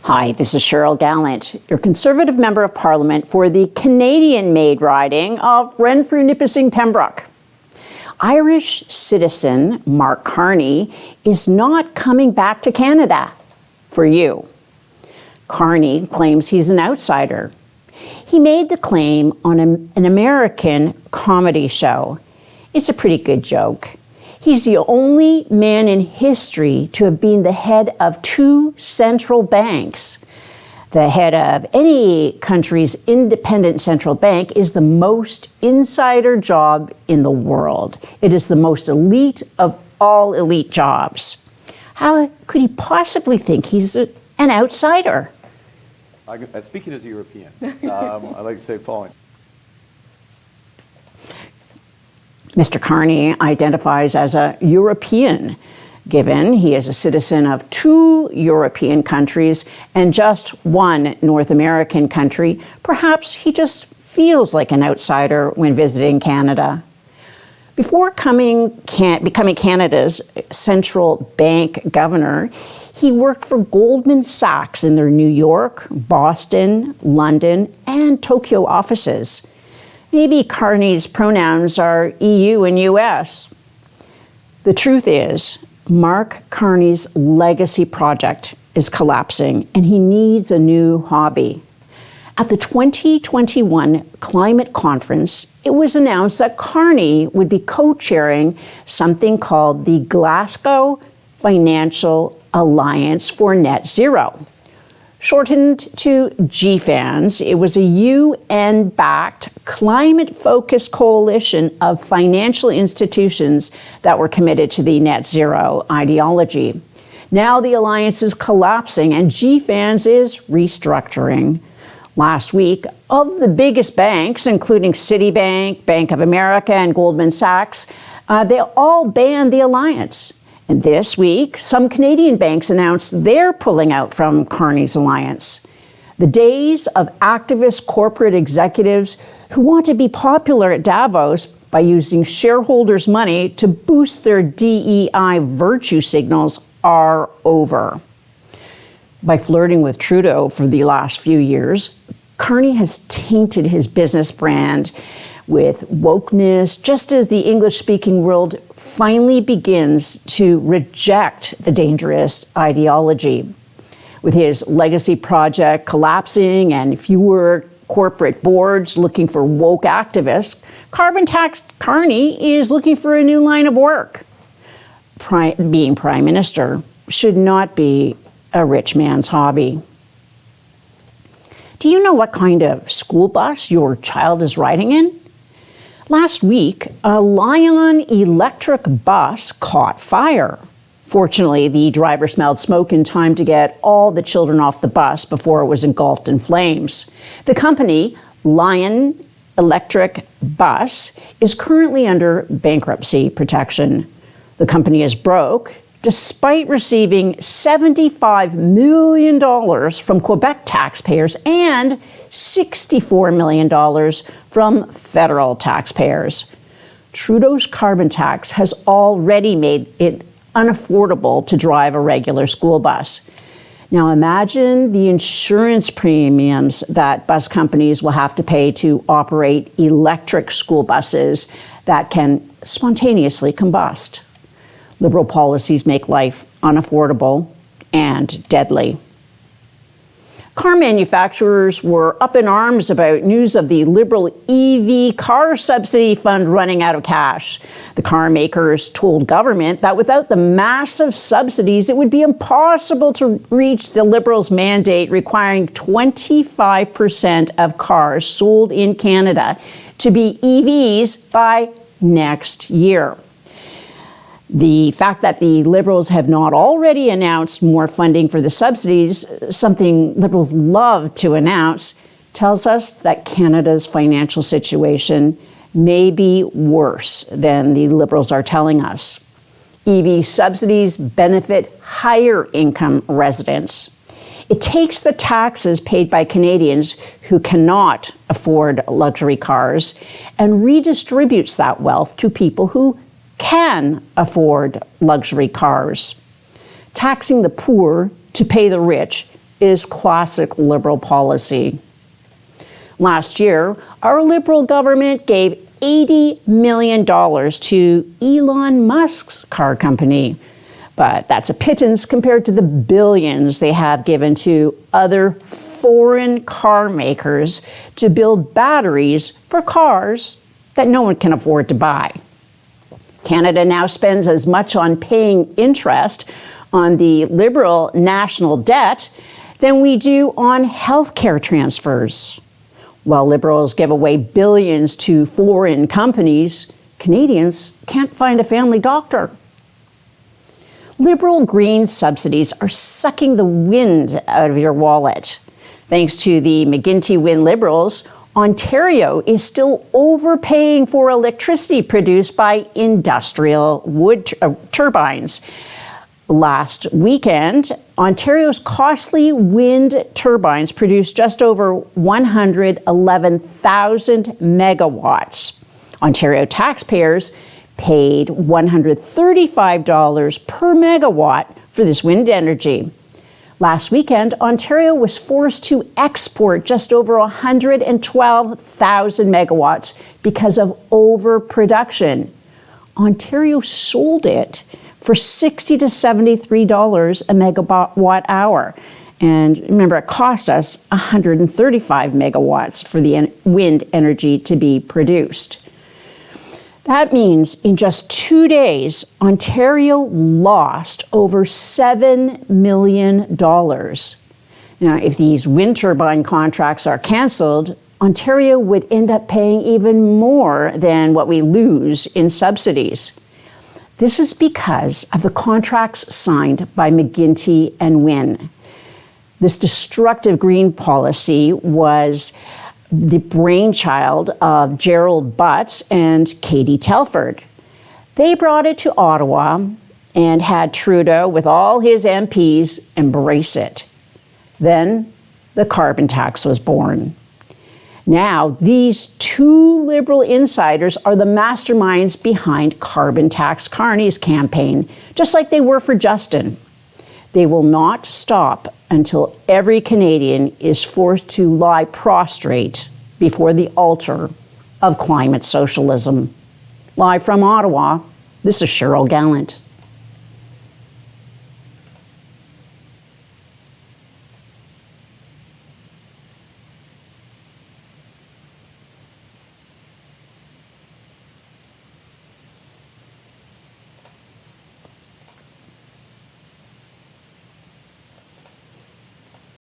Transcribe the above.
Hi, this is Cheryl Gallant, your Conservative Member of Parliament for the Canadian-made riding of Renfrew-Nipissing-Pembroke. Irish citizen Mark Carney is not coming back to Canada for you. Carney claims he's an outsider. He made the claim on an American comedy show. It's a pretty good joke. He's the only man in history to have been the head of 2 central banks. The head of any country's independent central bank is the most insider job in the world. It is the most elite of all elite jobs. How could he possibly think he's an outsider? Speaking as a European, I'd like to say the following. Mr. Carney identifies as a European, given he is a citizen of 2 European countries and just 1 North American country. Perhaps he just feels like an outsider when visiting Canada. Before becoming Canada's central bank governor, he worked for Goldman Sachs in their New York, Boston, London, and Tokyo offices. Maybe Carney's pronouns are EU and US. The truth is, Mark Carney's legacy project is collapsing, and he needs a new hobby. At the 2021 climate conference, it was announced that Carney would be co-chairing something called the Glasgow Financial Alliance for Net Zero. Shortened to GFANZ, it was a UN-backed, climate-focused coalition of financial institutions that were committed to the net zero ideology. Now the alliance is collapsing and GFANZ is restructuring. Last week, of the biggest banks, including Citibank, Bank of America, and Goldman Sachs, they all banned the alliance. And this week, some Canadian banks announced they're pulling out from Carney's alliance. The days of activist corporate executives who want to be popular at Davos by using shareholders' money to boost their DEI virtue signals are over. By flirting with Trudeau for the last few years, Carney has tainted his business brand with wokeness, just as the English-speaking world finally begins to reject the dangerous ideology. With his legacy project collapsing and fewer corporate boards looking for woke activists, carbon tax Carney is looking for a new line of work. Being prime minister should not be a rich man's hobby. Do you know what kind of school bus your child is riding in? Last week, a Lion electric bus caught fire. Fortunately, the driver smelled smoke in time to get all the children off the bus before it was engulfed in flames. The company, Lion Electric Bus, is currently under bankruptcy protection. The company is broke, despite receiving $75 million from Quebec taxpayers and $64 million from federal taxpayers. Trudeau's carbon tax has already made it unaffordable to drive a regular school bus. Now imagine the insurance premiums that bus companies will have to pay to operate electric school buses that can spontaneously combust. Liberal policies make life unaffordable and deadly. Car manufacturers were up in arms about news of the Liberal EV car subsidy fund running out of cash. The car makers told government that without the massive subsidies, it would be impossible to reach the Liberals' mandate requiring 25% of cars sold in Canada to be EVs by next year. The fact that the Liberals have not already announced more funding for the subsidies, something Liberals love to announce, tells us that Canada's financial situation may be worse than the Liberals are telling us. EV subsidies benefit higher income residents. It takes the taxes paid by Canadians who cannot afford luxury cars and redistributes that wealth to people who can afford luxury cars. Taxing the poor to pay the rich is classic Liberal policy. Last year, our Liberal government gave $80 million to Elon Musk's car company. But that's a pittance compared to the billions they have given to other foreign car makers to build batteries for cars that no one can afford to buy. Canada now spends as much on paying interest on the Liberal national debt than we do on healthcare transfers. While Liberals give away billions to foreign companies, Canadians can't find a family doctor. Liberal green subsidies are sucking the wind out of your wallet. Thanks to the McGuinty-Wynne Liberals, Ontario is still overpaying for electricity produced by industrial wood turbines. Last weekend, Ontario's costly wind turbines produced just over 111,000 megawatts. Ontario taxpayers paid $135 per megawatt for this wind energy. Last weekend, Ontario was forced to export just over 112,000 megawatts because of overproduction. Ontario sold it for $60 to $73 a megawatt hour. And remember, it cost us 135 megawatts for the wind energy to be produced. That means in just 2 days, Ontario lost over $7 million. Now, if these wind turbine contracts are canceled, Ontario would end up paying even more than what we lose in subsidies. This is because of the contracts signed by McGuinty and Wynne. This destructive green policy was the brainchild of Gerald Butts and Katie Telford. They brought it to Ottawa and had Trudeau, with all his MPs, embrace it. Then the carbon tax was born. Now, these two Liberal insiders are the masterminds behind Carbon Tax Carney's campaign, just like they were for Justin. They will not stop until every Canadian is forced to lie prostrate before the altar of climate socialism. Live from Ottawa, this is Cheryl Gallant.